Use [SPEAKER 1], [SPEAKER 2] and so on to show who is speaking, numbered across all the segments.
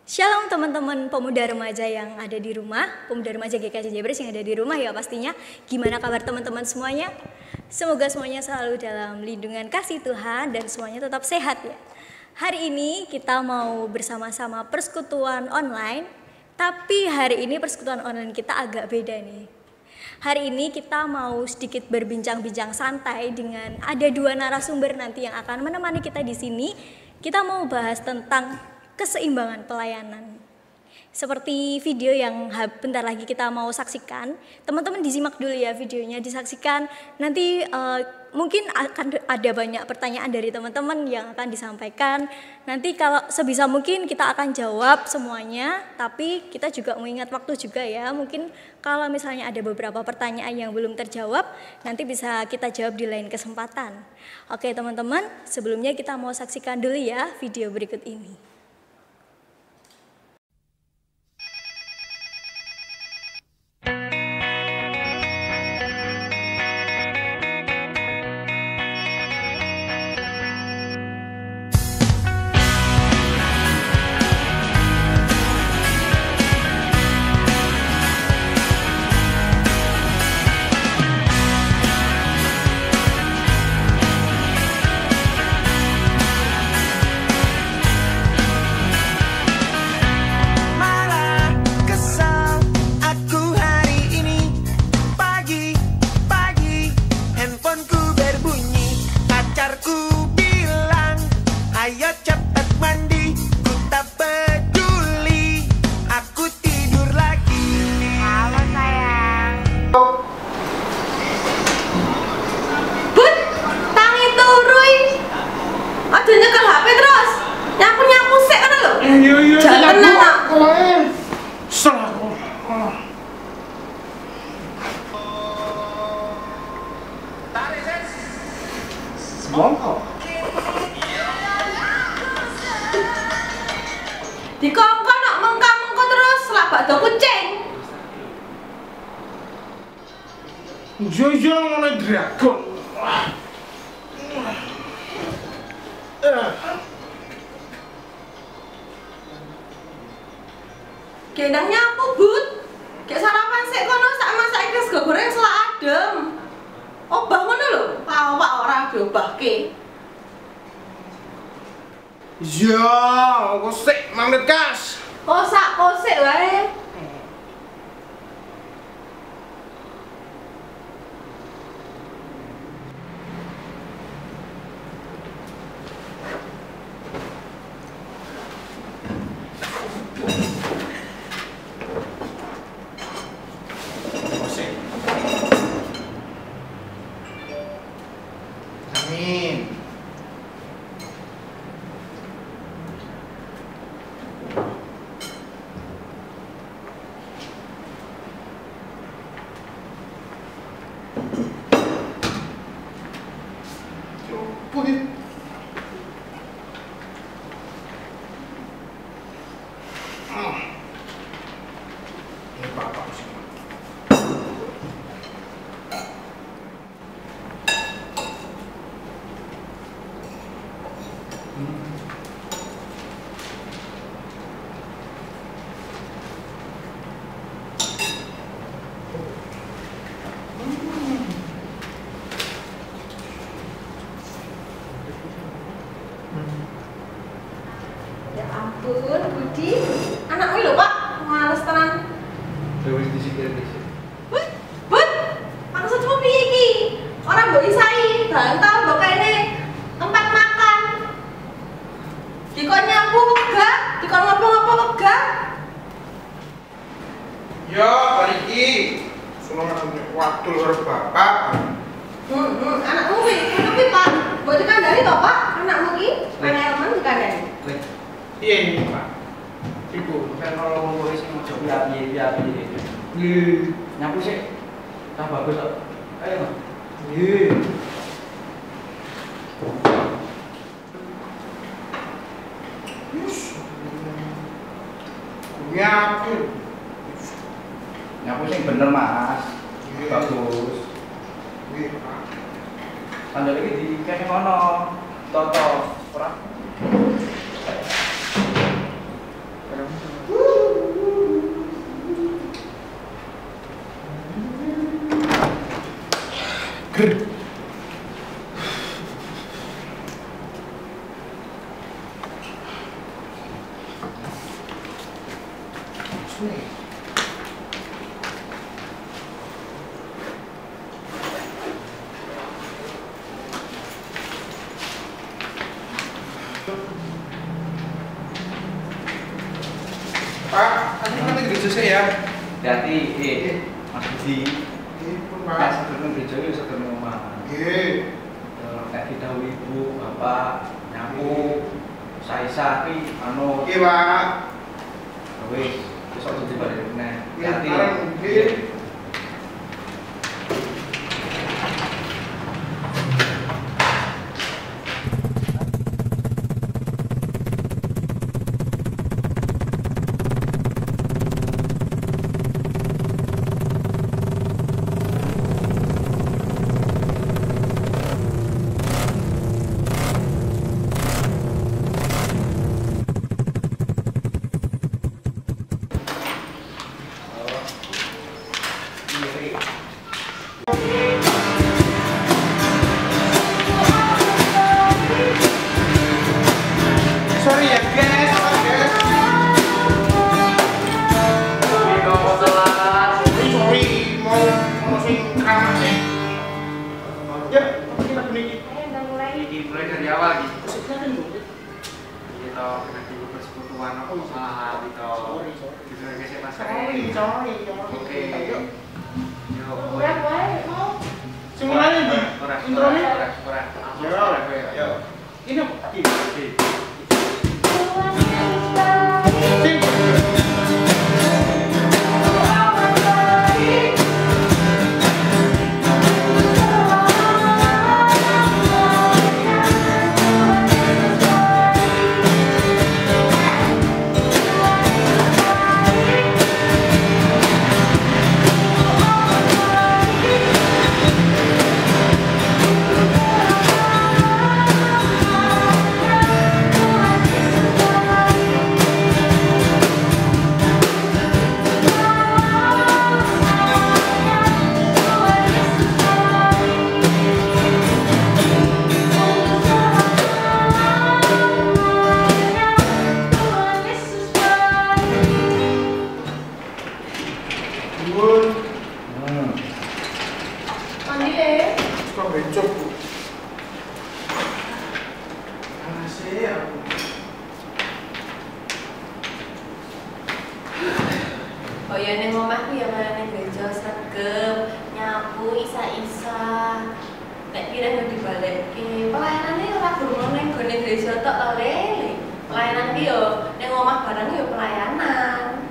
[SPEAKER 1] Shalom teman-teman pemuda remaja yang ada di rumah, pemuda remaja GKJ Jebres yang ada di rumah ya pastinya. Gimana kabar teman-teman semuanya? Semoga semuanya selalu dalam lindungan kasih Tuhan dan semuanya tetap sehat ya. Hari ini kita mau bersama-sama persekutuan online, tapi hari ini persekutuan online kita agak beda nih. Hari ini kita mau sedikit berbincang-bincang santai dengan ada dua narasumber nanti yang akan menemani kita di sini. Kita mau bahas tentang keseimbangan pelayanan. Seperti video yang bentar lagi kita mau saksikan, teman-teman disimak dulu ya videonya, disaksikan. Nanti mungkin akan ada banyak pertanyaan dari teman-teman yang akan disampaikan. Nanti kalau sebisa mungkin kita akan jawab semuanya, tapi kita juga mengingat waktu juga ya. Mungkin kalau misalnya ada beberapa pertanyaan yang belum terjawab, nanti bisa kita jawab di lain kesempatan. Oke teman-teman, sebelumnya kita mau saksikan dulu ya video berikut ini.
[SPEAKER 2] Dikongkon nak mengkang-mengkon terus lah bakdo kucing.
[SPEAKER 3] Iya mulai dragon.
[SPEAKER 2] Gendangnya aku but. Kayak sarapan sik kono sak masak iki sego goreng selak adem. Obah ngono lho, awak ora diobahke.
[SPEAKER 3] Iya, aku sik magnet kas.
[SPEAKER 2] Kosak kosik wae.
[SPEAKER 3] Amin. Coba ya. Ini bapak sih.
[SPEAKER 2] Ya ampun, Budi. Anakmu lho, Pak. Males tenan.
[SPEAKER 3] Wis disikir.
[SPEAKER 2] But, maksud cuma piye iki? Ora mbok isai, bantal mbok kene tempat makan. Dikon nyapu wegah, dikon ngopo-ngopo wegah.
[SPEAKER 3] Ya, bariki. Sulung waktu karo bapak.
[SPEAKER 2] Anakmu kuwi Pak. Mbok dikandani to, Pak? Anakmu iki panelmen dikandani.
[SPEAKER 3] Iya ini Pak.
[SPEAKER 4] Ibu, kan kalau ngomong sih mau coba piye. Nyapu sih. Tá bagus kok. Ayo, Mas.
[SPEAKER 3] Iya. Nyapu.
[SPEAKER 4] Nyapu sih bener, Mas.
[SPEAKER 3] Iya.
[SPEAKER 4] Bagus.
[SPEAKER 3] Iya, Pak.
[SPEAKER 4] Tanda lagi di kene kono. Toto, ora.
[SPEAKER 3] Kadang Mager. Pak, nanti gereja saya ya.
[SPEAKER 4] Hati-hati, Mas Budi.
[SPEAKER 3] Pun
[SPEAKER 4] Pak,
[SPEAKER 3] Pak.
[SPEAKER 4] sebelum gereja itu sebelum rumah.
[SPEAKER 3] Nggih.
[SPEAKER 4] Kayak didhawuhi ibu, bapak, nyapu, Saisa ki anu
[SPEAKER 3] Nggih, Pak.
[SPEAKER 4] wis besok jadi balik meneh.
[SPEAKER 3] Nggih,
[SPEAKER 4] Hati.
[SPEAKER 3] bareng, nggih. Sorry ya, guys. Sorry, mau sing kamar sih. Ya, kita bunyi.
[SPEAKER 4] Iki mulai dari awal iki. Kita kena dulu persekutuan apa salah kita. Kita gesek pasar.
[SPEAKER 3] Sorry.
[SPEAKER 4] Oke. Yo.
[SPEAKER 3] Sing mulai ndi? Intronya?
[SPEAKER 4] Ora.
[SPEAKER 3] Yo. Ini apa?
[SPEAKER 4] Iki.
[SPEAKER 3] Sing. Bun, suka becok bu. Sih aku.
[SPEAKER 2] Oh ya ning omahku ya marane gereja sregep, nyapu isa-isa. Nek pirang yo dibalekke. Pelayanane ora gurung ning gone gereja tok to, Lele. Pelayanan ki yo ning omah barang yo pelayanan.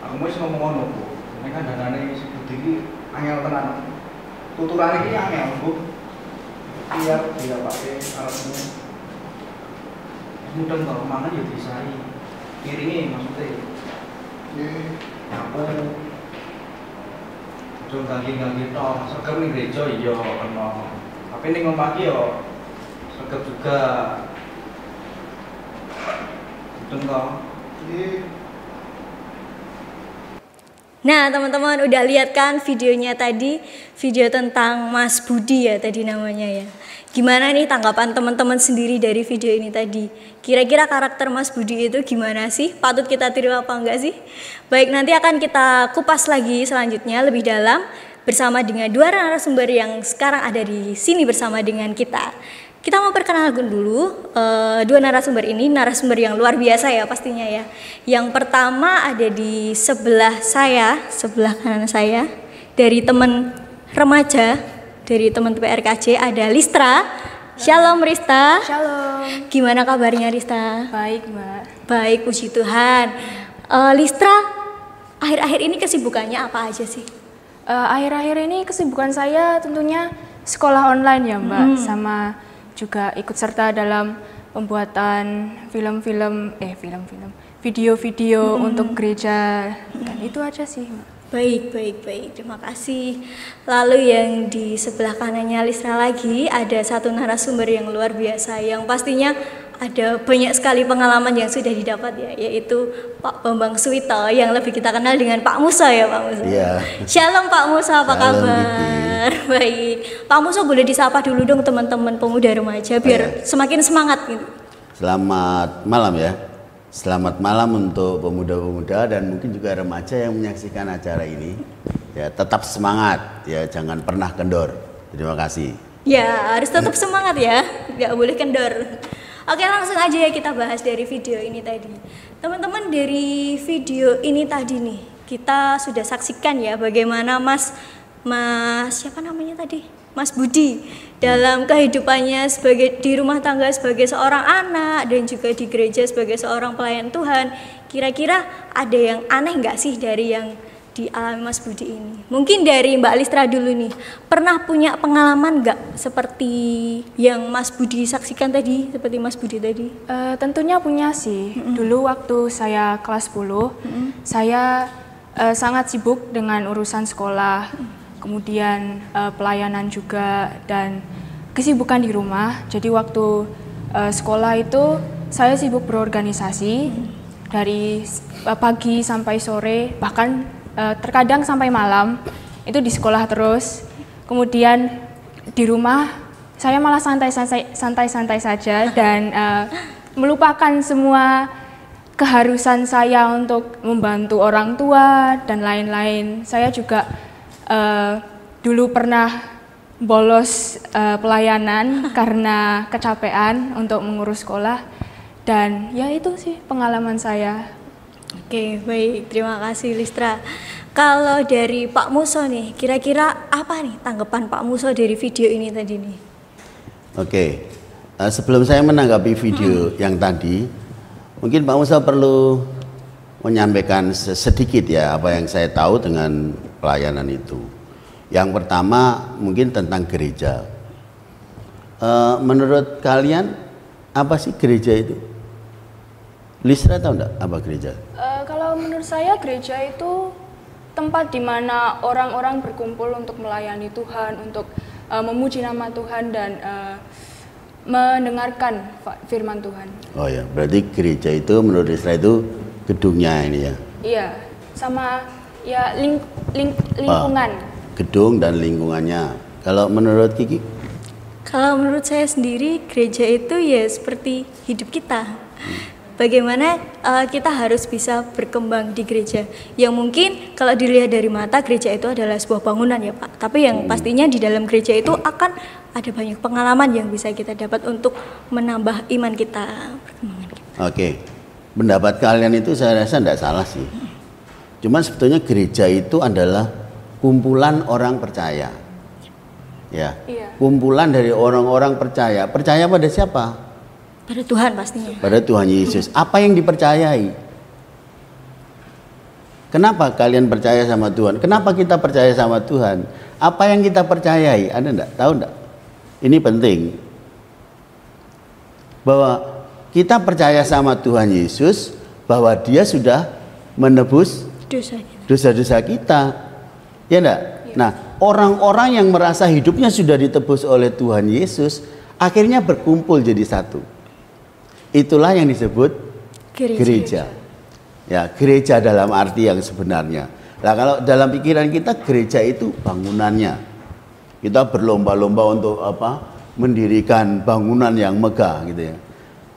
[SPEAKER 4] Aku wis ngomong ngono, Bu. Nek kandhane si Budi iki angel tenan. Tuturane iki angel, Bu. Iya, dia pakai alatnya. Mudeng kalau mangan ya disai. Piringe maksudnya
[SPEAKER 3] Nggih.
[SPEAKER 4] nyapu. Jong ganti-ganti tok, sregep ning gereja iya kena. Tapi ning omah iki yo sregep juga. Mudeng kok.
[SPEAKER 3] Nggih.
[SPEAKER 1] Nah teman-teman udah lihat kan videonya tadi, video tentang Mas Budi ya tadi namanya ya. Gimana nih tanggapan teman-teman sendiri dari video ini tadi? Kira-kira karakter Mas Budi itu gimana sih? Patut kita tiru apa enggak sih? Baik, nanti akan kita kupas lagi selanjutnya lebih dalam bersama dengan dua narasumber yang sekarang ada di sini bersama dengan kita. Kita mau perkenalkan dulu dua narasumber ini, narasumber yang luar biasa ya pastinya ya. Yang pertama ada di sebelah saya, sebelah kanan saya, dari teman remaja, dari teman PRKJ ada Listra. Shalom Rista.
[SPEAKER 5] Shalom.
[SPEAKER 1] Gimana kabarnya Rista?
[SPEAKER 5] Baik, Mbak.
[SPEAKER 1] Baik, puji Tuhan. Listra, akhir-akhir ini kesibukannya apa aja sih?
[SPEAKER 5] Akhir-akhir ini kesibukan saya tentunya sekolah online ya, Mbak, sama juga ikut serta dalam pembuatan video-video untuk gereja, dan itu aja sih, Mbak.
[SPEAKER 1] Baik. Terima kasih. Lalu yang di sebelah kanannya Listra lagi ada satu narasumber yang luar biasa yang pastinya ada banyak sekali pengalaman yang sudah didapat ya, yaitu Pak Bambang Suwito yang lebih kita kenal dengan Pak Musa ya Pak Musa.
[SPEAKER 6] Iya.
[SPEAKER 1] Shalom Pak Musa, apa
[SPEAKER 6] Shalom,
[SPEAKER 1] kabar? Baik. Pak Musa boleh disapa dulu dong teman-teman pemuda remaja biar semakin semangat gitu.
[SPEAKER 6] Selamat malam ya. Selamat malam untuk pemuda-pemuda dan mungkin juga remaja yang menyaksikan acara ini. Ya, tetap semangat ya, jangan pernah kendor. Terima kasih.
[SPEAKER 1] Ya, harus tetap semangat ya, nggak boleh kendor. Oke, langsung aja ya kita bahas dari video ini tadi. Teman-teman, dari video ini tadi nih, kita sudah saksikan ya bagaimana Mas siapa namanya tadi? Mas Budi dalam kehidupannya sebagai di rumah tangga sebagai seorang anak dan juga di gereja sebagai seorang pelayan Tuhan. Kira-kira ada yang aneh nggak sih dari yang dialami Mas Budi ini? Mungkin dari Mbak Listra dulu nih, pernah punya pengalaman nggak seperti yang Mas Budi saksikan tadi, seperti Mas Budi tadi?
[SPEAKER 5] Tentunya punya sih. Dulu waktu saya kelas 10, saya sangat sibuk dengan urusan sekolah, kemudian pelayanan juga, dan kesibukan di rumah. Jadi waktu sekolah itu saya sibuk berorganisasi dari pagi sampai sore, bahkan terkadang sampai malam itu di sekolah terus. Kemudian di rumah saya malah santai-santai saja dan melupakan semua keharusan saya untuk membantu orang tua dan lain-lain. Saya juga dulu pernah bolos pelayanan karena kecapean untuk mengurus sekolah, dan ya itu sih pengalaman saya.
[SPEAKER 1] Oke, baik, terima kasih Listra. Kalau dari Pak Muso nih, kira-kira apa nih tanggapan Pak Muso dari video ini tadi nih?
[SPEAKER 6] Oke, sebelum saya menanggapi video yang tadi, mungkin Pak Musa perlu menyampaikan sedikit ya apa yang saya tahu dengan pelayanan itu. Yang pertama mungkin tentang gereja. Menurut kalian apa sih gereja itu? Listra tahu enggak apa gereja?
[SPEAKER 5] Kalau menurut saya gereja itu tempat di mana orang-orang berkumpul untuk melayani Tuhan, untuk memuji nama Tuhan dan mendengarkan firman Tuhan. Oh
[SPEAKER 6] ya, berarti gereja itu menurut Listra itu gedungnya ini ya?
[SPEAKER 5] Iya, sama ya lingkungan.
[SPEAKER 6] Gedung dan lingkungannya. Kalau menurut Kiki?
[SPEAKER 1] Kalau menurut saya sendiri gereja itu ya seperti hidup kita. Bagaimana kita harus bisa berkembang di gereja. Yang mungkin kalau dilihat dari mata gereja itu adalah sebuah bangunan ya Pak. Tapi yang pastinya di dalam gereja itu akan ada banyak pengalaman yang bisa kita dapat untuk menambah iman kita, perkembangan kita.
[SPEAKER 6] Oke, pendapat kalian itu saya rasa tidak salah sih. Cuman sebetulnya gereja itu adalah kumpulan orang percaya. Ya. Iya. Kumpulan dari orang-orang percaya. Percaya pada siapa?
[SPEAKER 1] Pada Tuhan pastinya.
[SPEAKER 6] Pada Tuhan Yesus. Apa yang dipercayai? Kenapa kalian percaya sama Tuhan? Kenapa kita percaya sama Tuhan? Apa yang kita percayai? Ada enggak? Tahu enggak? Ini penting. Bahwa kita percaya sama Tuhan Yesus, bahwa Dia sudah menebus dosa-dosa kita. Ya enggak? Nah, orang-orang yang merasa hidupnya sudah ditebus oleh Tuhan Yesus, akhirnya berkumpul jadi satu. Itulah yang disebut gereja. Ya, gereja dalam arti yang sebenarnya. Nah, kalau dalam pikiran kita gereja itu bangunannya. Kita berlomba-lomba untuk apa? Mendirikan bangunan yang megah gitu ya.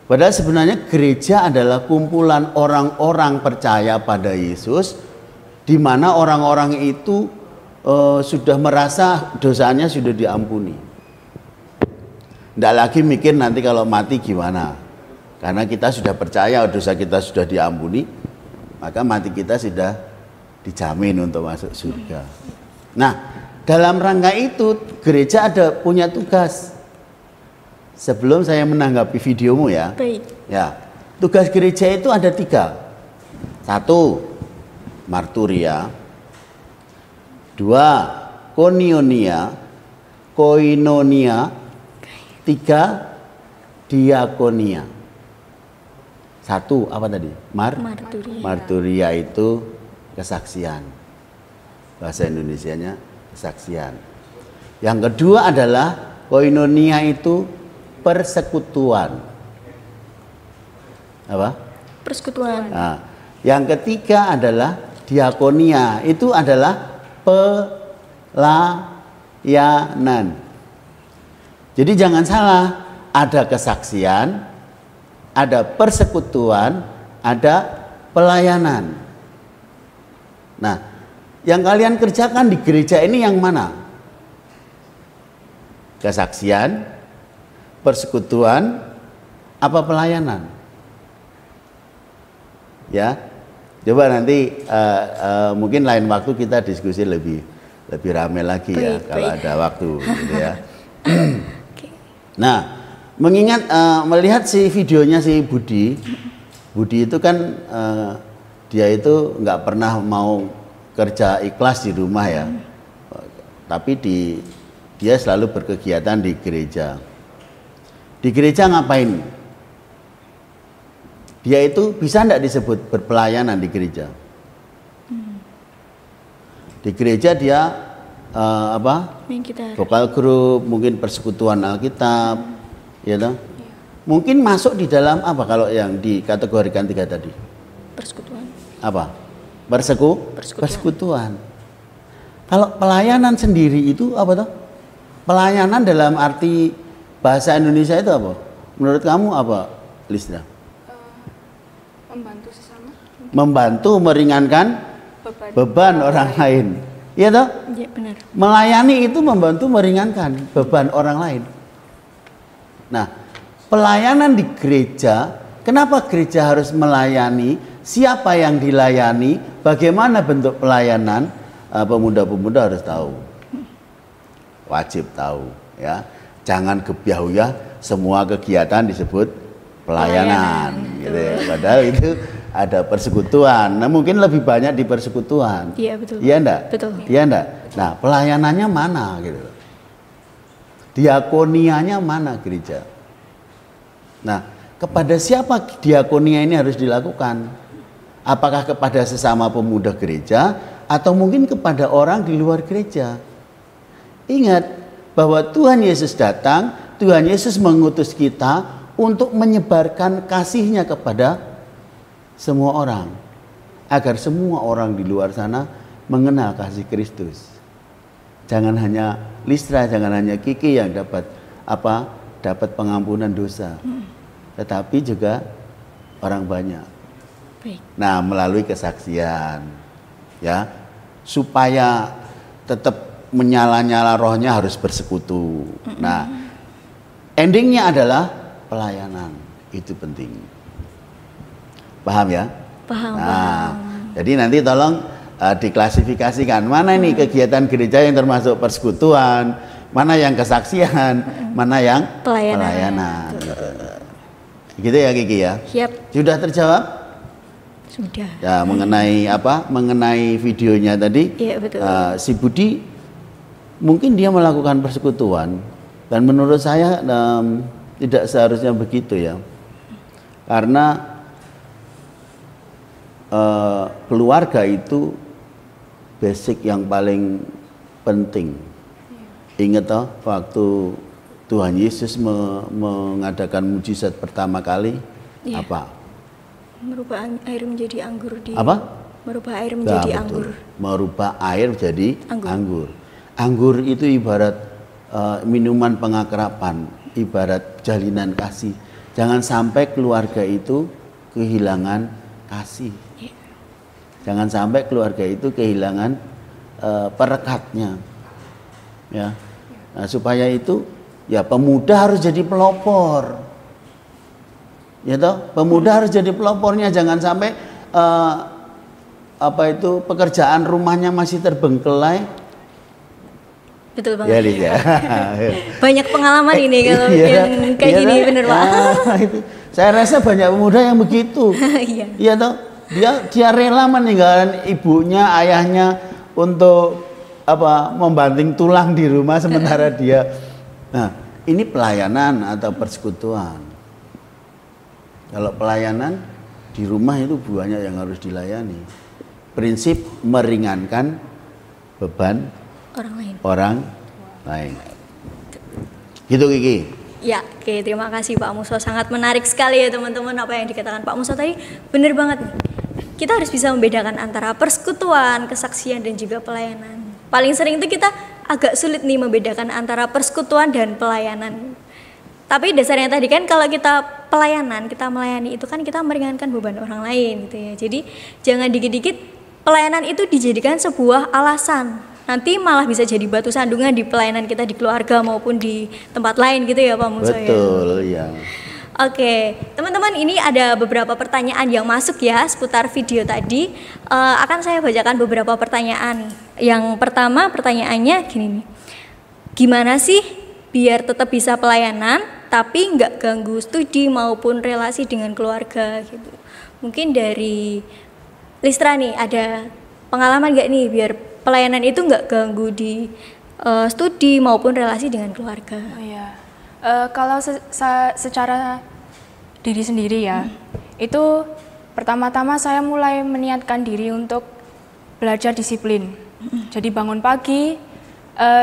[SPEAKER 6] Padahal sebenarnya gereja adalah kumpulan orang-orang percaya pada Yesus, di mana orang-orang itu sudah merasa dosanya sudah diampuni. Tidak lagi mikir nanti kalau mati gimana. Karena kita sudah percaya dosa kita sudah diampuni, maka mati kita sudah dijamin untuk masuk surga. Nah, dalam rangka itu gereja ada punya tugas. Sebelum saya menanggapi videomu ya.
[SPEAKER 1] Baik.
[SPEAKER 6] Ya, tugas gereja itu ada 3. 1, marturia. 2, koinonia. 3, diakonia. 1 apa tadi? Marturia itu kesaksian. Bahasa Indonesianya kesaksian. Yang kedua adalah koinonia itu persekutuan. Apa?
[SPEAKER 1] Persekutuan.
[SPEAKER 6] Nah, yang ketiga adalah diakonia. Itu adalah pelayanan. Jadi jangan salah, ada kesaksian, ada persekutuan, ada pelayanan. Nah, yang kalian kerjakan di gereja ini yang mana? Kesaksian, persekutuan, apa pelayanan? Ya, coba nanti mungkin lain waktu kita diskusi lebih ramai lagi ya, kalau ada waktu, gitu ya. Nah, mengingat melihat si videonya si Budi itu kan dia itu nggak pernah mau kerja ikhlas di rumah ya, tapi dia selalu berkegiatan di gereja. Di gereja ngapain? Dia itu bisa enggak disebut berpelayanan di gereja? Di gereja dia vokal grup, mungkin persekutuan Alkitab, ya toh? Mungkin masuk di dalam apa kalau yang dikategorikan 3 tadi?
[SPEAKER 1] Persekutuan.
[SPEAKER 6] Apa? Persekutuan. Kalau pelayanan sendiri itu apa toh? Pelayanan dalam arti bahasa Indonesia itu apa? Menurut kamu apa, Listra?
[SPEAKER 5] Membantu sesama.
[SPEAKER 6] Membantu meringankan beban orang lain. Iya toh?
[SPEAKER 1] Iya, benar.
[SPEAKER 6] Melayani itu membantu meringankan beban orang lain. Nah, pelayanan di gereja, kenapa gereja harus melayani? Siapa yang dilayani? Bagaimana bentuk pelayanan? Pemuda-pemuda harus tahu. Wajib tahu, ya. Jangan gebyah-uyah semua kegiatan disebut pelayanan gitu ya. Padahal itu ada persekutuan. Nah, mungkin lebih banyak di persekutuan.
[SPEAKER 1] Iya, betul.
[SPEAKER 6] Iya enggak?
[SPEAKER 1] Betul.
[SPEAKER 6] Iya enggak? Nah, pelayanannya mana gitu. Diakonianya mana gereja? Nah, kepada siapa diakonia ini harus dilakukan? Apakah kepada sesama pemuda gereja atau mungkin kepada orang di luar gereja? Ingat bahwa Tuhan Yesus datang, Tuhan Yesus mengutus kita untuk menyebarkan kasih-Nya kepada semua orang, agar semua orang di luar sana mengenal kasih Kristus. Jangan hanya Listra, jangan hanya Kiki yang dapat pengampunan dosa, tetapi juga orang banyak.
[SPEAKER 1] Baik.
[SPEAKER 6] Nah, melalui kesaksian, ya, supaya tetap menyala-nyala rohnya harus bersekutu. Nah, endingnya adalah pelayanan, itu penting. Paham ya?
[SPEAKER 1] Paham.
[SPEAKER 6] Jadi nanti tolong diklasifikasikan mana ini kegiatan gereja yang termasuk persekutuan, mana yang kesaksian, mana yang pelayanan. Gitu ya Kiki ya?
[SPEAKER 1] Siap.
[SPEAKER 6] Sudah terjawab?
[SPEAKER 1] Sudah.
[SPEAKER 6] Ya, mengenai videonya tadi,
[SPEAKER 1] Iya, betul.
[SPEAKER 6] Si Budi mungkin dia melakukan persekutuan, dan menurut saya tidak seharusnya begitu ya, karena keluarga itu basic yang paling penting. Ingat toh waktu Tuhan Yesus mengadakan mujizat pertama kali, apa?
[SPEAKER 1] Merubah air menjadi anggur di.
[SPEAKER 6] Apa?
[SPEAKER 1] Merubah air menjadi anggur.
[SPEAKER 6] Merubah air menjadi anggur. Anggur itu ibarat minuman pengakraban, ibarat jalinan kasih. Jangan sampai keluarga itu kehilangan kasih. Jangan sampai keluarga itu kehilangan perekatnya. Ya. Nah, supaya itu ya pemuda harus jadi pelopor. Ya toh, pemuda harus jadi pelopornya, jangan sampai pekerjaan rumahnya masih terbengkelai.
[SPEAKER 1] Betul banget.
[SPEAKER 6] Ya, Liz, ya.
[SPEAKER 1] Banyak pengalaman ini kalau yang kayak gini, bener Pak.
[SPEAKER 6] Itu. Saya rasa banyak pemuda yang begitu.
[SPEAKER 1] Iya.
[SPEAKER 6] Iya toh, dia rela meninggalkan ibunya, ayahnya untuk membanting tulang di rumah sementara dia. Nah, ini pelayanan atau persekutuan. Kalau pelayanan di rumah itu banyak yang harus dilayani. Prinsip meringankan beban orang lain. Gitu Kiki.
[SPEAKER 1] Ya, oke, terima kasih Pak Muso. Sangat menarik sekali ya teman-teman apa yang dikatakan Pak Muso tadi. Bener banget nih. Kita harus bisa membedakan antara persekutuan, kesaksian, dan juga pelayanan. Paling sering itu kita agak sulit nih membedakan antara persekutuan dan pelayanan. Tapi dasarnya tadi kan kalau kita pelayanan, kita melayani itu kan kita meringankan beban orang lain gitu ya. Jadi jangan dikit-dikit pelayanan itu dijadikan sebuah alasan. Nanti malah bisa jadi batu sandungan di pelayanan kita di keluarga maupun di tempat lain gitu ya Pak Muso.
[SPEAKER 6] Betul ya.
[SPEAKER 1] Oke, teman-teman, ini ada beberapa pertanyaan yang masuk ya seputar video tadi. Akan saya bacakan beberapa pertanyaan. Yang pertama pertanyaannya gini nih. Gimana sih biar tetap bisa pelayanan tapi nggak ganggu studi maupun relasi dengan keluarga gitu? Mungkin dari Listra nih, ada pengalaman nggak nih biar pelayanan itu nggak ganggu di studi maupun relasi dengan keluarga?
[SPEAKER 5] Oh ya, kalau secara diri sendiri ya, itu pertama-tama saya mulai meniatkan diri untuk belajar disiplin. Jadi bangun pagi,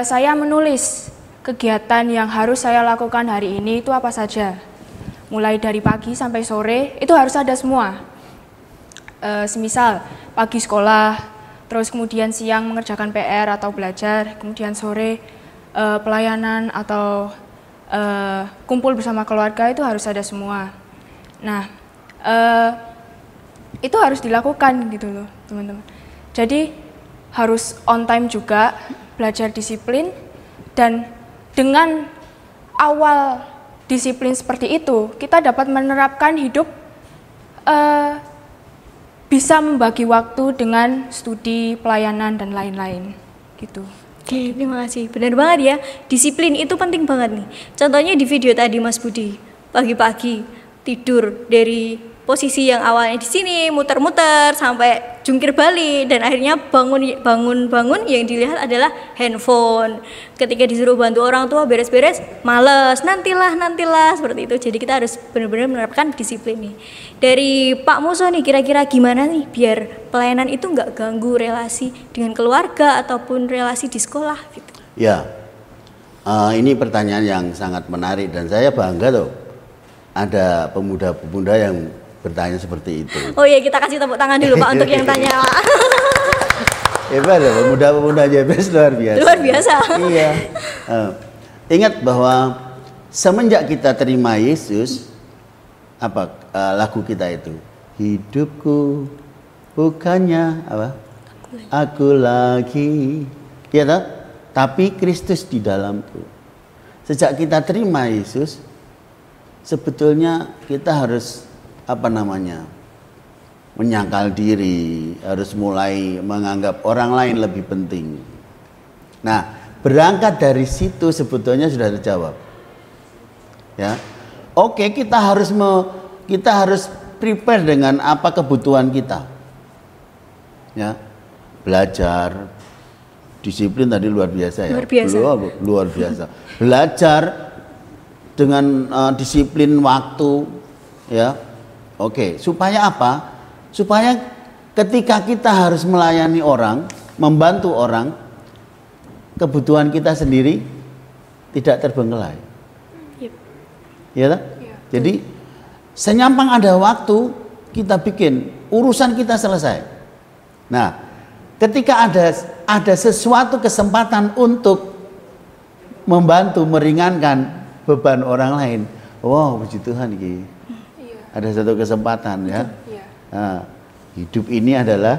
[SPEAKER 5] saya menulis kegiatan yang harus saya lakukan hari ini itu apa saja. Mulai dari pagi sampai sore itu harus ada semua. Semisal pagi sekolah, terus kemudian siang mengerjakan PR atau belajar, kemudian sore pelayanan atau kumpul bersama keluarga itu harus ada semua. Nah, itu harus dilakukan gitu loh teman-teman. Jadi harus on time juga, belajar disiplin, dan dengan awal disiplin seperti itu, kita dapat menerapkan hidup bisa membagi waktu dengan studi, pelayanan, dan lain-lain gitu.
[SPEAKER 1] Oke, terima kasih. Benar banget ya, disiplin itu penting banget nih. Contohnya di video tadi Mas Budi, pagi-pagi tidur dari posisi yang awalnya di sini muter-muter sampai jungkir balik dan akhirnya bangun yang dilihat adalah handphone. Ketika disuruh bantu orang tua beres-beres, males, nantilah seperti itu. Jadi kita harus benar-benar menerapkan disiplin nih. Dari Pak Muso nih, kira-kira gimana nih biar pelayanan itu nggak ganggu relasi dengan keluarga ataupun relasi di sekolah gitu?
[SPEAKER 6] Ya, ini pertanyaan yang sangat menarik dan saya bangga loh ada pemuda-pemuda yang bertanya seperti itu.
[SPEAKER 1] Oh iya, kita kasih tepuk tangan dulu Pak untuk yang tanya.
[SPEAKER 6] Hebat loh, pemuda-pemuda JBS luar biasa.
[SPEAKER 1] Luar biasa.
[SPEAKER 6] Iya. Ingat bahwa semenjak kita terima Yesus, apa lagu kita itu? Hidupku bukannya apa? Aku lagi. Ya toh? Tapi Kristus di dalamku. Sejak kita terima Yesus, sebetulnya kita harus menyangkal diri, harus mulai menganggap orang lain lebih penting. Nah, berangkat dari situ sebetulnya sudah terjawab. Ya, oke, kita harus prepare dengan apa kebutuhan kita. Ya, belajar, disiplin tadi luar biasa ya. Luar biasa. Belajar dengan disiplin waktu, ya. Oke, supaya apa? Supaya ketika kita harus melayani orang, membantu orang, kebutuhan kita sendiri tidak terbengkelai.
[SPEAKER 1] Yep.
[SPEAKER 6] Ya, yeah. Jadi senyampang ada waktu kita bikin urusan kita selesai. Nah, ketika ada sesuatu kesempatan untuk membantu meringankan beban orang lain, wow, puji Tuhan ini. Ada satu kesempatan ya. Nah, hidup ini adalah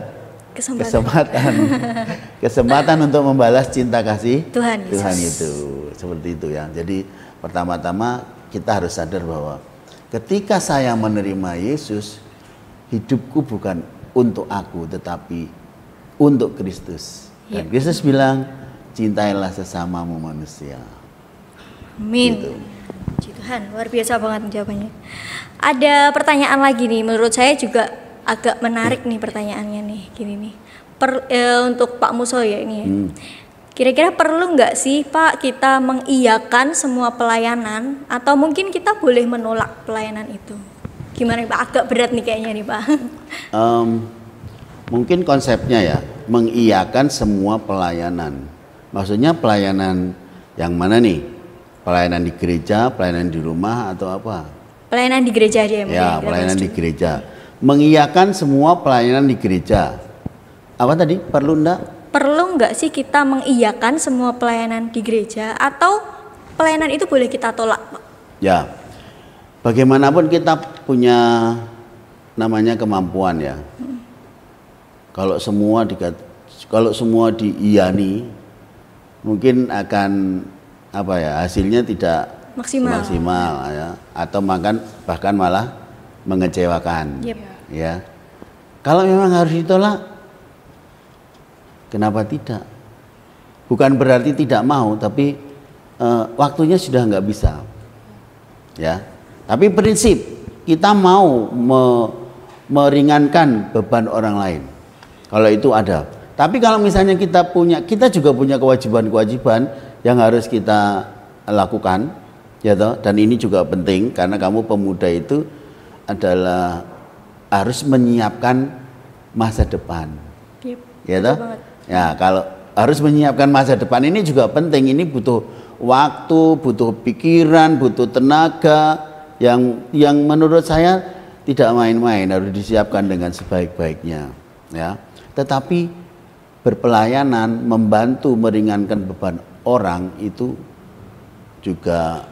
[SPEAKER 6] kesempatan untuk membalas cinta kasih Tuhan itu. Seperti itu ya. Jadi pertama-tama kita harus sadar bahwa ketika saya menerima Yesus, hidupku bukan untuk aku tetapi untuk Kristus. Dan Kristus bilang, cintailah sesamamu manusia.
[SPEAKER 1] Amin.
[SPEAKER 6] Gitu.
[SPEAKER 1] Puji Tuhan, luar biasa banget jawabannya. Ada pertanyaan lagi nih, menurut saya juga agak menarik nih pertanyaannya nih, gini nih. Untuk Pak Muso ya ini. Kira-kira perlu nggak sih Pak kita mengiyakan semua pelayanan atau mungkin kita boleh menolak pelayanan itu? Gimana Pak? Agak berat nih kayaknya nih Pak.
[SPEAKER 6] Mungkin konsepnya ya, mengiyakan semua pelayanan. Maksudnya pelayanan yang mana nih? Pelayanan di gereja, pelayanan di rumah atau apa?
[SPEAKER 1] Pelayanan di gereja dia.
[SPEAKER 6] Ya, pelayanan di gereja. Mengiyakan semua pelayanan di gereja. Apa tadi? Perlu enggak?
[SPEAKER 1] Perlu nggak sih kita mengiyakan semua pelayanan di gereja atau pelayanan itu boleh kita tolak, Pak?
[SPEAKER 6] Ya, bagaimanapun kita punya namanya kemampuan ya. Kalau semua diiyani, mungkin akan apa ya, hasilnya tidak maksimal ya, atau bahkan malah mengecewakan.
[SPEAKER 1] Yep.
[SPEAKER 6] Ya, kalau memang harus ditolak, kenapa tidak? Bukan berarti tidak mau, tapi waktunya sudah nggak bisa. Ya, tapi prinsip kita mau meringankan beban orang lain. Kalau itu ada. Tapi kalau misalnya kita juga punya kewajiban-kewajiban yang harus kita lakukan, ya toh. Dan ini juga penting karena kamu pemuda itu adalah harus menyiapkan masa depan.
[SPEAKER 1] Yep.
[SPEAKER 6] Ya toh. Ya, kalau harus menyiapkan masa depan ini juga penting. Ini butuh waktu, butuh pikiran, butuh tenaga yang menurut saya tidak main-main, harus disiapkan dengan sebaik-baiknya, ya. Tetapi berpelayanan, membantu meringankan beban orang itu juga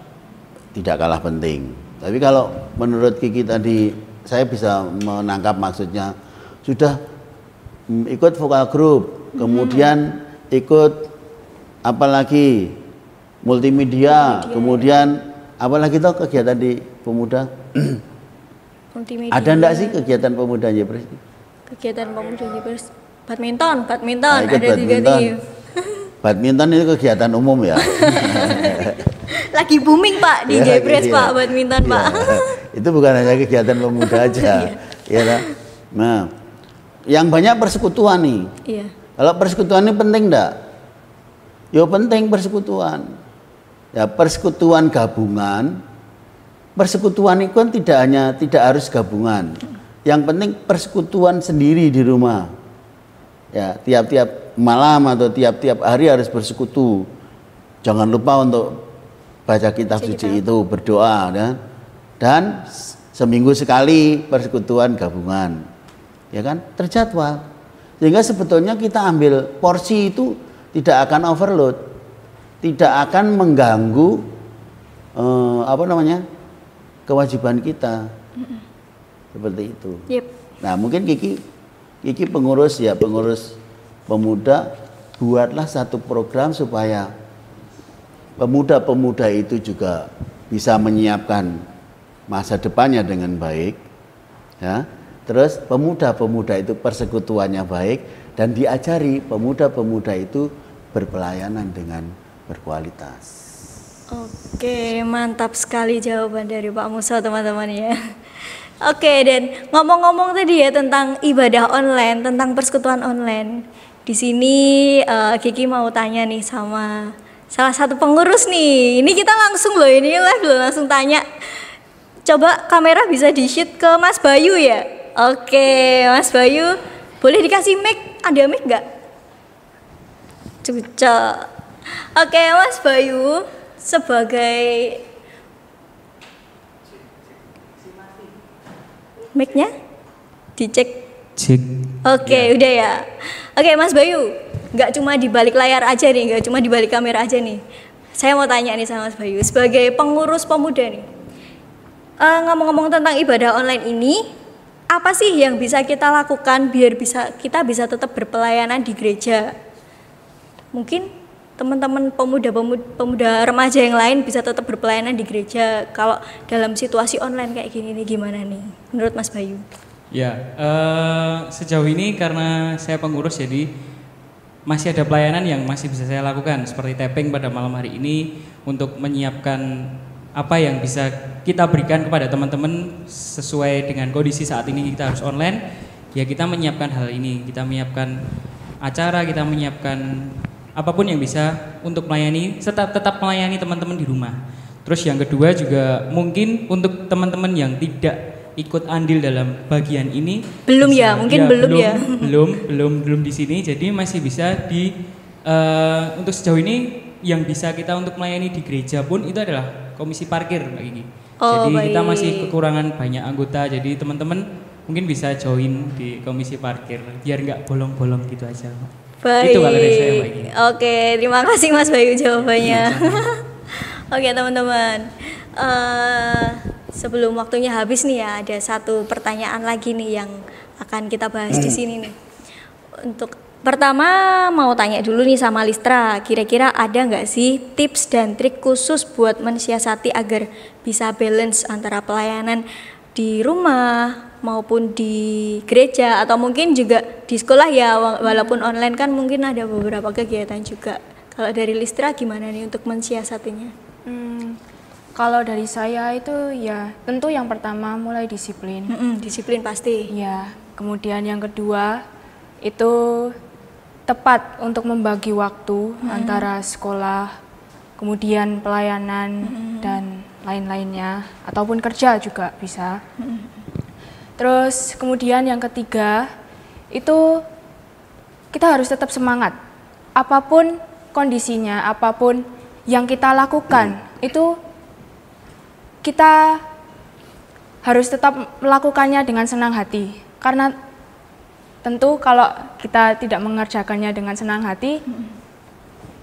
[SPEAKER 6] tidak kalah penting. Tapi kalau menurut Kiki tadi, saya bisa menangkap maksudnya, sudah ikut vokal group, kemudian ikut apalagi multimedia, kemudian apalagi toh kegiatan di pemuda.
[SPEAKER 1] Multimedia.
[SPEAKER 6] Ada enggak sih kegiatan pemuda Jepres?
[SPEAKER 1] Kegiatan pemuda Jepres, badminton,
[SPEAKER 6] Nah,
[SPEAKER 1] ada tiga tim.
[SPEAKER 6] Badminton itu kegiatan umum ya.
[SPEAKER 1] Lagi booming Pak di
[SPEAKER 6] Ya,
[SPEAKER 1] Jepres
[SPEAKER 6] iya.
[SPEAKER 1] Pak, badminton
[SPEAKER 6] Iya.
[SPEAKER 1] Pak.
[SPEAKER 6] Itu bukan hanya kegiatan pemuda aja, ya kan? Nah, yang banyak persekutuan nih.
[SPEAKER 1] Iya.
[SPEAKER 6] Kalau persekutuan ini penting enggak? Ya penting persekutuan. Ya persekutuan gabungan. Persekutuan itu kan tidak harus gabungan. Yang penting persekutuan sendiri di rumah. Ya, tiap-tiap malam atau tiap-tiap hari harus bersekutu. Jangan lupa untuk baca kitab suci itu, berdoa dan seminggu sekali persekutuan gabungan. Ya kan? Terjadwal. Sehingga sebetulnya kita ambil porsi itu tidak akan overload. Tidak akan mengganggu kewajiban kita. Seperti itu.
[SPEAKER 1] Yep.
[SPEAKER 6] Nah, mungkin Kiki pengurus pemuda, buatlah satu program supaya pemuda-pemuda itu juga bisa menyiapkan masa depannya dengan baik, ya. Terus pemuda-pemuda itu persekutuannya baik dan diajari pemuda-pemuda itu berpelayanan dengan berkualitas.
[SPEAKER 1] Oke, mantap sekali jawaban dari Pak Musa teman-teman ya. Oke, dan ngomong-ngomong tadi ya tentang ibadah online, tentang persekutuan online. Di sini Kiki mau tanya nih sama salah satu pengurus nih. Ini kita langsung loh, ini live loh, langsung tanya. Coba kamera bisa di-shoot ke Mas Bayu ya. Oke, Mas Bayu, boleh dikasih mic? Ada mic nggak? Cocok. Oke, Mas Bayu, sebagai mic-nya dicek.
[SPEAKER 7] Cek.
[SPEAKER 1] Oke, udah ya. Oke, Mas Bayu, nggak cuma di balik layar aja nih, nggak cuma di balik kamera aja nih. Saya mau tanya nih sama Mas Bayu, sebagai pengurus pemuda nih, ngomong-ngomong tentang ibadah online ini, apa sih yang bisa kita lakukan biar kita bisa tetap berpelayanan di gereja? Mungkin teman-teman pemuda remaja yang lain bisa tetap berpelayanan di gereja kalau dalam situasi online kayak gini nih, gimana nih menurut Mas Bayu?
[SPEAKER 7] Ya, sejauh ini karena saya pengurus jadi masih ada pelayanan yang masih bisa saya lakukan seperti tapping pada malam hari ini untuk menyiapkan apa yang bisa kita berikan kepada teman-teman sesuai dengan kondisi saat ini kita harus online. Ya kita menyiapkan hal ini, kita menyiapkan acara, kita menyiapkan apapun yang bisa untuk melayani, tetap melayani teman-teman di rumah. Terus yang kedua juga mungkin untuk teman-teman yang tidak ikut andil dalam bagian ini
[SPEAKER 1] belum
[SPEAKER 7] bisa,
[SPEAKER 1] ya, mungkin belum ya.
[SPEAKER 7] Belum di sini, jadi masih bisa untuk sejauh ini yang bisa kita untuk melayani di gereja pun itu adalah komisi parkir Mbak Kiki.
[SPEAKER 1] Oh,
[SPEAKER 7] jadi kita
[SPEAKER 1] baik.
[SPEAKER 7] masih kekurangan banyak anggota, jadi teman-teman mungkin bisa join di komisi parkir biar nggak bolong-bolong gitu aja Mbak.
[SPEAKER 1] Baik.
[SPEAKER 7] Itu kalau dari saya Mbak Kiki.
[SPEAKER 1] Oke, terima kasih Mas Bayu jawabannya. Oke teman-teman, sebelum waktunya habis nih ya, ada satu pertanyaan lagi nih yang akan kita bahas di sini nih. Untuk pertama mau tanya dulu nih sama Listra, kira-kira ada nggak sih tips dan trik khusus buat mensiasati agar bisa balance antara pelayanan di rumah maupun di gereja atau mungkin juga di sekolah ya, walaupun online kan mungkin ada beberapa kegiatan juga. Kalau dari Listra gimana nih untuk mensiasatinya?
[SPEAKER 5] Kalau dari saya itu ya tentu yang pertama mulai disiplin.
[SPEAKER 1] Disiplin pasti.
[SPEAKER 5] Ya, kemudian yang kedua itu tepat untuk membagi waktu antara sekolah, kemudian pelayanan dan lain-lainnya, ataupun kerja juga bisa. Terus kemudian yang ketiga itu kita harus tetap semangat. Apapun kondisinya, apapun yang kita lakukan itu kita harus tetap melakukannya dengan senang hati. Karena tentu kalau kita tidak mengerjakannya dengan senang hati,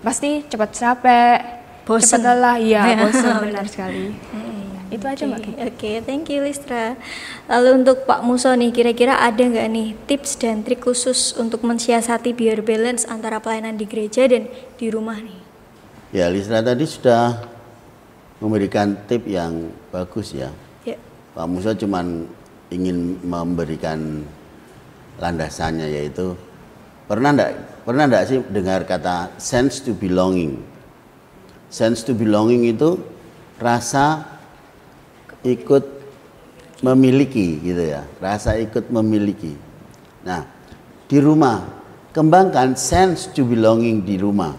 [SPEAKER 5] pasti cepat capek,
[SPEAKER 1] Bosen.
[SPEAKER 5] cepat lelah, iya bosan benar sekali. Itu aja Mbak Kiki.
[SPEAKER 1] Oke, thank you Listra. Lalu untuk Pak Muso nih, kira-kira ada nggak nih tips dan trik khusus untuk mensiasati biar balance antara pelayanan di gereja dan di rumah nih?
[SPEAKER 6] Ya, Listra tadi sudah memberikan tip yang bagus ya.
[SPEAKER 1] Ya.
[SPEAKER 6] Pak Musa cuman ingin memberikan landasannya, yaitu pernah enggak sih dengar kata sense to belonging? Sense to belonging itu rasa ikut memiliki gitu ya, rasa ikut memiliki. Nah, di rumah kembangkan sense to belonging di rumah.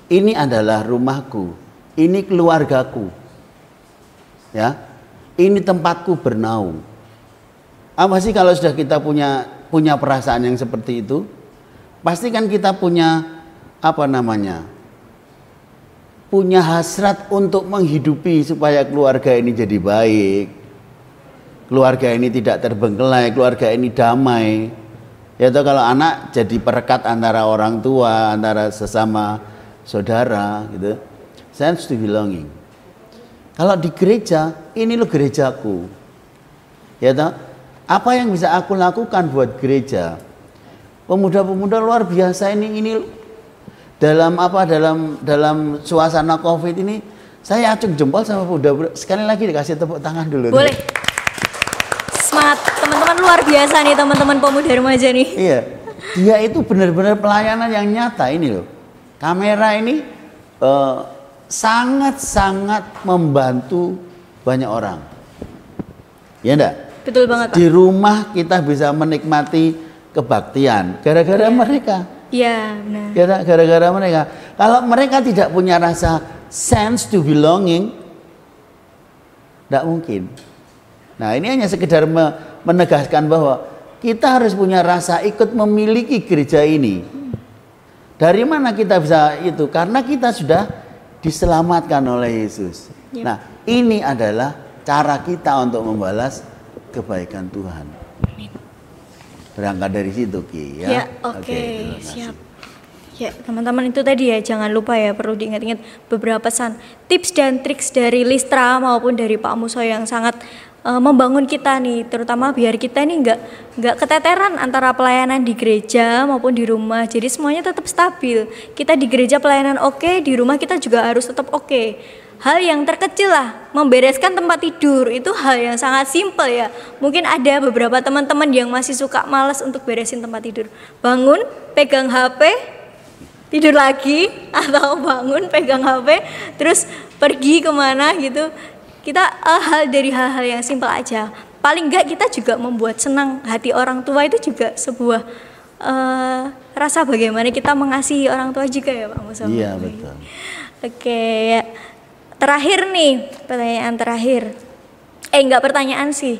[SPEAKER 6] Ini adalah rumahku, ini keluargaku. Ya. Ini tempatku bernaung. Apa sih kalau sudah kita punya perasaan yang seperti itu? Pasti kan kita punya punya hasrat untuk menghidupi supaya keluarga ini jadi baik, keluarga ini tidak terbengkelai, keluarga ini damai. Ya toh, kalau anak jadi perekat antara orang tua, antara sesama saudara gitu. Sense to belonging. Kalau di gereja, ini loh gerejaku. Ya toh, apa yang bisa aku lakukan buat gereja? Pemuda-pemuda luar biasa ini dalam suasana Covid ini, saya acung jempol sama pemuda. Sekali lagi dikasih tepuk tangan dulu.
[SPEAKER 1] Boleh. Semangat teman-teman luar biasa nih, teman-teman pemuda remaja nih.
[SPEAKER 6] Iya. Dia itu benar-benar pelayanan yang nyata ini loh. Kamera ini sangat-sangat membantu banyak orang. Ya enggak?
[SPEAKER 1] Betul banget, Pak.
[SPEAKER 6] Di rumah kita bisa menikmati kebaktian gara-gara mereka.
[SPEAKER 1] Iya, benar.
[SPEAKER 6] Gara-gara mereka. Kalau mereka tidak punya rasa sense to belonging, tidak mungkin. Nah, ini hanya sekedar menegaskan bahwa kita harus punya rasa ikut memiliki gereja ini. Dari mana kita bisa itu? Karena kita sudah diselamatkan oleh Yesus.
[SPEAKER 1] Yep.
[SPEAKER 6] Nah, ini adalah cara kita untuk membalas kebaikan Tuhan. Berangkat dari situ, Ki.
[SPEAKER 1] Ya, oke, siap. Ya, teman-teman itu tadi ya, jangan lupa ya, perlu diingat-ingat beberapa pesan, tips dan triks dari Listra maupun dari Pak Muso yang sangat membangun kita nih, terutama biar kita ini nggak keteteran antara pelayanan di gereja maupun di rumah. Jadi semuanya tetap stabil. Kita di gereja pelayanan oke, di rumah kita juga harus tetap oke. Hal yang terkecil lah, membereskan tempat tidur, itu hal yang sangat simpel ya. Mungkin ada beberapa teman-teman yang masih suka malas untuk beresin tempat tidur. Bangun, pegang HP, tidur lagi, atau bangun, pegang HP, terus pergi kemana gitu. Kita hal-hal yang simpel aja. Paling enggak kita juga membuat senang hati orang tua, itu juga sebuah rasa bagaimana kita mengasihi orang tua juga ya Pak Musa.
[SPEAKER 6] Iya, betul.
[SPEAKER 1] Oke, ya. Terakhir nih, pertanyaan terakhir. Enggak pertanyaan sih.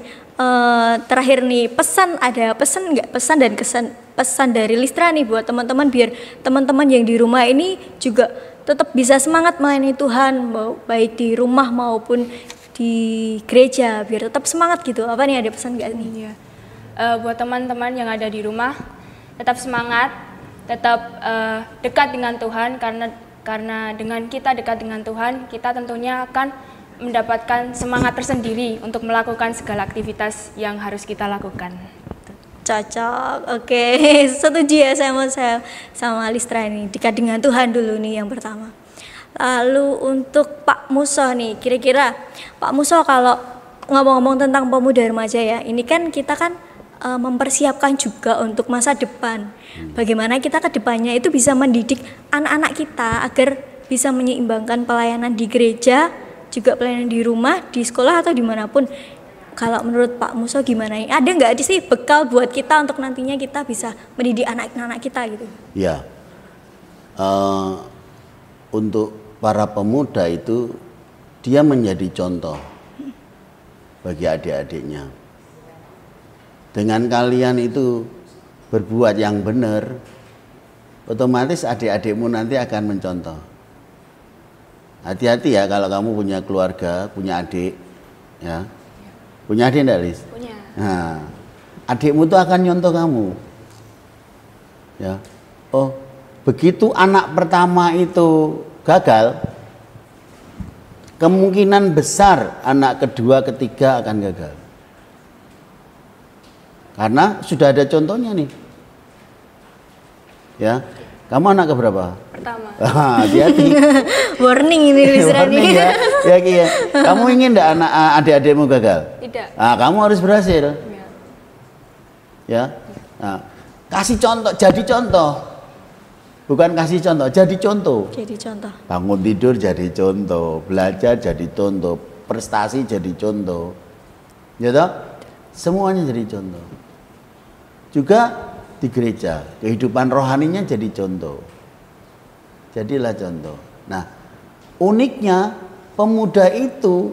[SPEAKER 1] Terakhir nih, ada pesan nggak, pesan dan kesan, pesan dari Listra nih buat teman-teman biar teman-teman yang di rumah ini juga tetap bisa semangat melayani Tuhan, baik di rumah maupun di gereja, biar tetap semangat gitu. Apa nih, ada pesan gak nih?
[SPEAKER 5] Iya. Buat teman-teman yang ada di rumah, tetap semangat, tetap dekat dengan Tuhan, karena dengan kita dekat dengan Tuhan, kita tentunya akan mendapatkan semangat tersendiri untuk melakukan segala aktivitas yang harus kita lakukan.
[SPEAKER 1] Cocok, oke. Setuju ya sama Listra ini, dekat dengan Tuhan dulu nih yang pertama. Lalu untuk Pak Muso nih, kira-kira Pak Muso kalau ngomong-ngomong tentang pemuda remaja ya, ini kan kita kan mempersiapkan juga untuk masa depan. Bagaimana kita ke depannya itu bisa mendidik anak-anak kita agar bisa menyeimbangkan pelayanan di gereja, juga pelayanan di rumah, di sekolah atau dimanapun. Kalau menurut Pak Muso gimana? Ada nggak sih bekal buat kita untuk nantinya kita bisa mendidik anak-anak kita gitu?
[SPEAKER 6] Ya, untuk para pemuda itu dia menjadi contoh bagi adik-adiknya. Dengan kalian itu berbuat yang benar, otomatis adik-adikmu nanti akan mencontoh. Hati-hati ya kalau kamu punya keluarga, punya adik, ya. Punya adik enggak, Lis?
[SPEAKER 5] Punya.
[SPEAKER 6] Nah, adikmu tuh akan nyontoh kamu. Ya. Oh, begitu anak pertama itu gagal, kemungkinan besar anak kedua, ketiga akan gagal. Karena sudah ada contohnya nih. Ya. Kamu anak keberapa?
[SPEAKER 5] Pertama.
[SPEAKER 6] Hati-hati.
[SPEAKER 1] Warning ini Listra nih.
[SPEAKER 6] Ya. Ya. Kamu ingin enggak anak adik-adikmu gagal?
[SPEAKER 5] Tidak.
[SPEAKER 6] Nah, kamu harus berhasil.
[SPEAKER 5] Ya.
[SPEAKER 6] Ya. Nah, kasih contoh, jadi contoh. Bukan kasih contoh, jadi contoh.
[SPEAKER 1] Jadi contoh.
[SPEAKER 6] Bangun tidur jadi contoh, belajar jadi contoh, prestasi jadi contoh. Ya toh? Semuanya jadi contoh. Juga di gereja, kehidupan rohaninya jadi contoh. Jadilah contoh. Nah, uniknya pemuda itu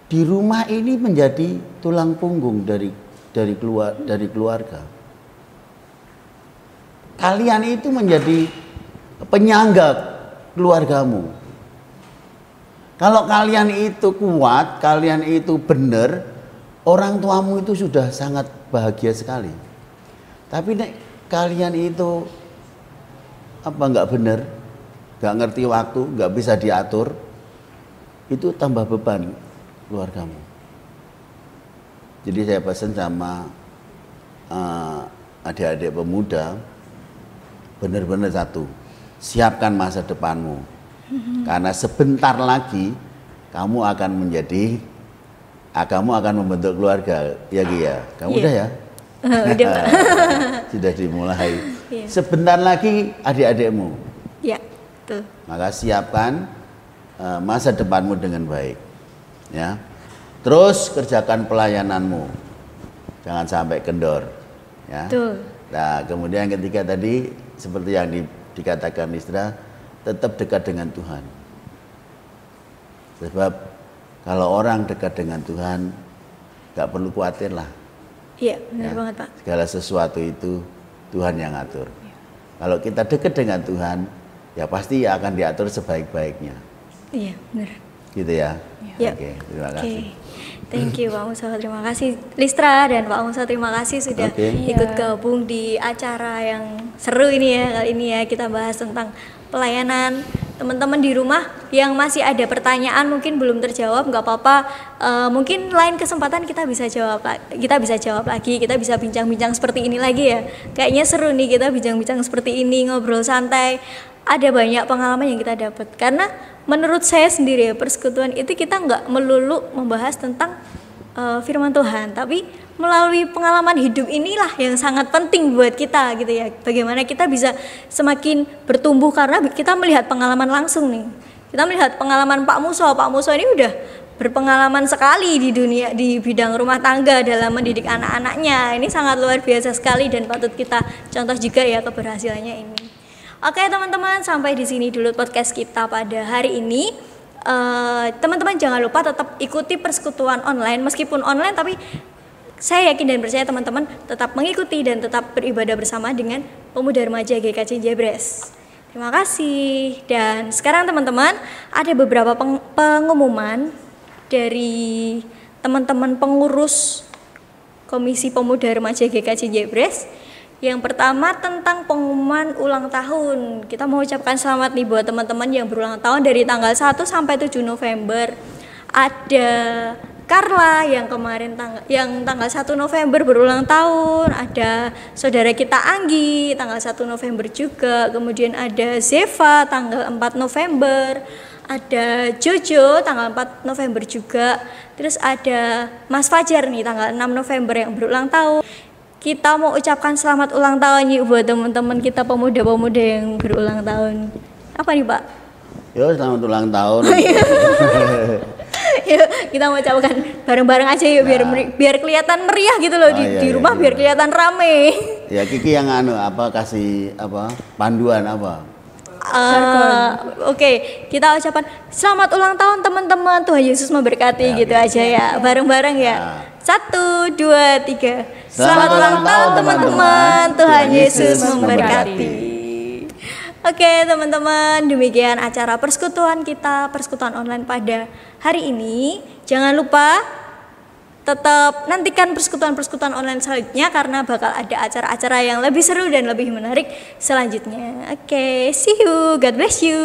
[SPEAKER 6] di rumah ini menjadi tulang punggung dari keluarga. Kalian itu menjadi penyangga keluargamu. Kalau kalian itu kuat, kalian itu benar, orang tuamu itu sudah sangat bahagia sekali. Tapi nek kalian itu nggak benar, nggak ngerti waktu, nggak bisa diatur, itu tambah beban keluargamu. Jadi saya pesan sama adik-adik pemuda, benar-benar satu, siapkan masa depanmu, karena sebentar lagi kamu akan membentuk keluarga, ya Gia. Kamu udah ya?
[SPEAKER 1] Udah Pak.
[SPEAKER 6] Sudah dimulai.
[SPEAKER 1] Iya.
[SPEAKER 6] Sebentar lagi adik-adikmu.
[SPEAKER 1] Ya, betul.
[SPEAKER 6] Maka siapkan masa depanmu dengan baik. Ya. Terus kerjakan pelayananmu. Jangan sampai kendor. Ya.
[SPEAKER 1] Betul.
[SPEAKER 6] Nah, kemudian yang ketiga tadi seperti yang dikatakan Listra, tetap dekat dengan Tuhan. Sebab kalau orang dekat dengan Tuhan, gak perlu khawatir lah.
[SPEAKER 1] Iya, benar banget Pak.
[SPEAKER 6] Segala sesuatu itu Tuhan yang atur. Kalau kita dekat dengan Tuhan, ya pasti akan diatur sebaik-baiknya.
[SPEAKER 1] Iya, benar.
[SPEAKER 6] Gitu ya.
[SPEAKER 1] Ya.
[SPEAKER 6] Oke, terima kasih.
[SPEAKER 1] Thank you Pak Musa, terima kasih Listra dan Pak Musa, terima kasih sudah ikut gabung di acara yang seru ini ya. Kali ini ya kita bahas tentang pelayanan. Teman-teman di rumah yang masih ada pertanyaan mungkin belum terjawab, nggak apa-apa. Mungkin lain kesempatan kita bisa jawab lagi, kita bisa bincang-bincang seperti ini lagi ya. Kayaknya seru nih kita bincang-bincang seperti ini, ngobrol santai. Ada banyak pengalaman yang kita dapat. Karena menurut saya sendiri ya, persekutuan itu kita nggak melulu membahas tentang firman Tuhan, tapi melalui pengalaman hidup inilah yang sangat penting buat kita gitu ya. Bagaimana kita bisa semakin bertumbuh karena kita melihat pengalaman langsung nih. Kita melihat pengalaman Pak Muso ini udah berpengalaman sekali di dunia di bidang rumah tangga dalam mendidik anak-anaknya. Ini sangat luar biasa sekali dan patut kita contoh juga ya keberhasilannya ini. Oke teman-teman, sampai di sini dulu podcast kita pada hari ini. Teman-teman jangan lupa tetap ikuti persekutuan online, meskipun online tapi saya yakin dan percaya teman-teman tetap mengikuti dan tetap beribadah bersama dengan pemuda remaja GKJ Jebres. Terima kasih. Dan sekarang teman-teman ada beberapa pengumuman dari teman-teman pengurus Komisi Pemuda Remaja GKJ Jebres. Yang pertama tentang pengumuman ulang tahun. Kita mau ucapkan selamat nih buat teman-teman yang berulang tahun dari tanggal 1 sampai 7 November. Ada Carla yang kemarin tanggal 1 November berulang tahun, ada saudara kita Anggi tanggal 1 November juga, kemudian ada Zeva tanggal 4 November, ada Jojo tanggal 4 November juga, terus ada Mas Fajar nih tanggal 6 November yang berulang tahun. Kita mau ucapkan selamat ulang tahun nih buat teman-teman kita pemuda-pemuda yang berulang tahun. Apa nih Pak?
[SPEAKER 6] Yo, selamat ulang tahun.
[SPEAKER 1] Yuk, kita mau ucapkan bareng-bareng aja yuk biar kelihatan meriah gitu loh di rumah biar kelihatan rame.
[SPEAKER 6] Ya Kiki yang kasih panduan apa?
[SPEAKER 1] Oke, kita ucapkan selamat ulang tahun teman-teman, Tuhan Yesus memberkati gitu aja ya. Bareng-bareng ya. 1, 2, 3. Selamat ulang tahun teman-teman, Tuhan Yesus memberkati. Oke teman-teman, demikian acara persekutuan kita, persekutuan online pada hari ini. Jangan lupa tetap nantikan persekutuan-persekutuan online selanjutnya karena bakal ada acara-acara yang lebih seru dan lebih menarik selanjutnya. Oke, see you, God bless you.